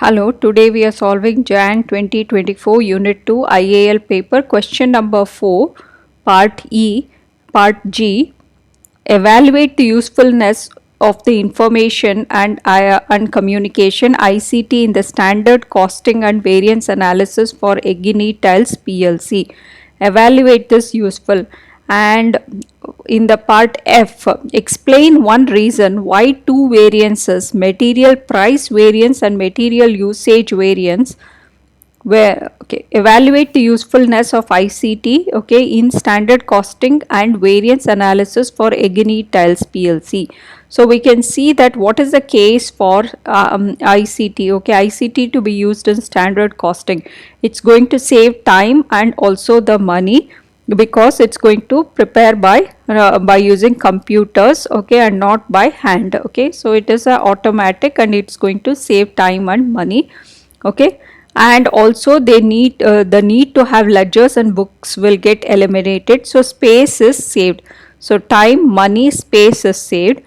Hello, today we are solving Jan 2024 Unit 2 IAL paper question number 4, Part E, Part G. Evaluate the usefulness of the information and communication ICT in the standard costing and variance analysis for Yegenni Tiles PLC. Evaluate this useful. And in the part F, explain one reason why two variances, material price variance and material usage variance, evaluate the usefulness of ICT in standard costing and variance analysis for Yegenni Tiles PLC. So we can see that what is the case for ICT. ICT to be used in standard costing. It's going to save time and also the money, because it's going to prepare by using computers, and not by hand. So it is automatic and it's going to save time and money. And also they need the need to have ledgers and books will get eliminated, so space is saved. So time, money, space is saved.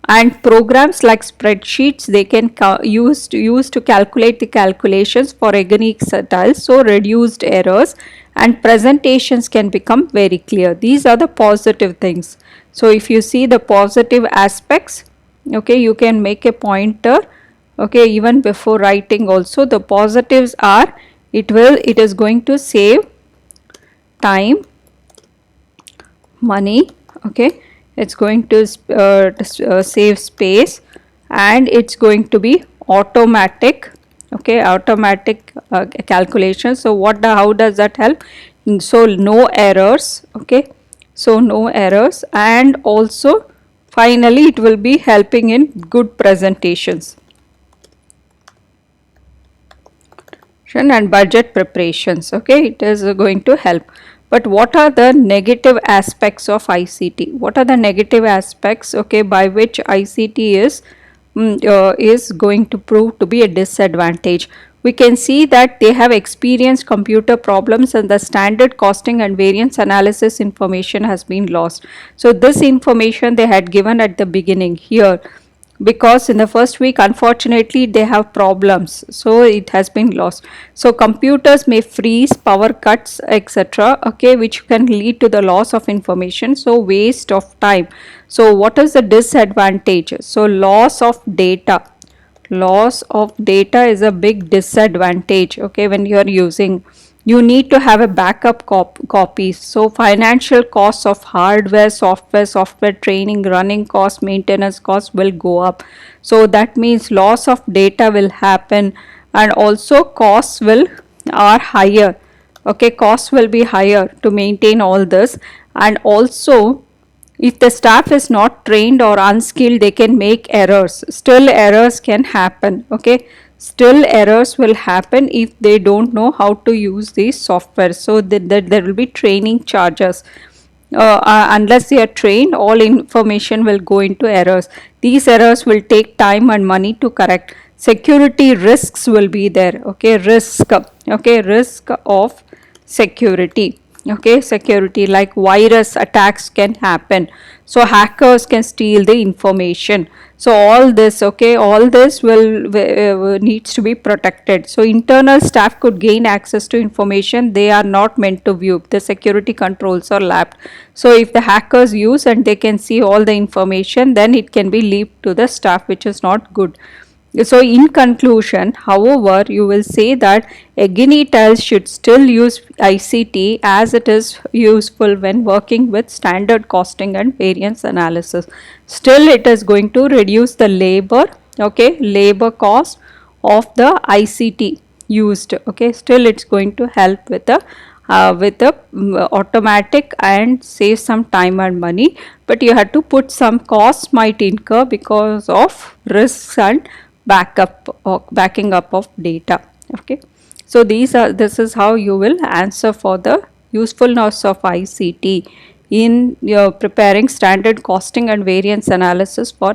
And programs like spreadsheets, they can use to calculate the calculations for Yegenni Tiles, so reduced errors and presentations can become very clear. These are the positive things. So if you see the positive aspects, you can make a pointer, even before writing. Also the positives are, it is going to save time, money, it's going to save space, and it's going to be automatic, automatic calculation. So how does that help? So no errors, so no errors, and also finally it will be helping in good presentations and budget preparations. It is going to help. But what are the negative aspects of ICT? What are the negative aspects, by which ICT is going to prove to be a disadvantage? We can see that they have experienced computer problems and the standard costing and variance analysis information has been lost. So this information they had given at the beginning here, because in the first week unfortunately they have problems, so it has been lost. So computers may freeze, power cuts, etc., which can lead to the loss of information, so waste of time. So what is the disadvantage? So loss of data is a big disadvantage. When you are using, you need to have a backup copies. So financial costs of hardware, software training, running costs, maintenance costs will go up. So that means loss of data will happen, and also costs are higher. Costs will be higher to maintain all this. And also if the staff is not trained or unskilled, they can make errors. Still errors can happen. Still errors will happen if they don't know how to use these software. So that there will be training charges. Unless they are trained, all information will go into errors. These errors will take time and money to correct. Security risks will be there. Risk of security. Security, like virus attacks can happen, so hackers can steal the information. So all this will needs to be protected. So internal staff could gain access to information they are not meant to view. The security controls are lapped. So if the hackers use and they can see all the information, then it can be leaked to the staff, which is not good. So in conclusion, however, you will say that Yegenni Tiles should still use ICT as it is useful when working with standard costing and variance analysis. Still it is going to reduce the labor cost of the ICT used. Still it's going to help with the automatic and save some time and money, but you have to put some costs might incur because of risks and backing up of data. So this is how you will answer for the usefulness of ICT in preparing standard costing and variance analysis for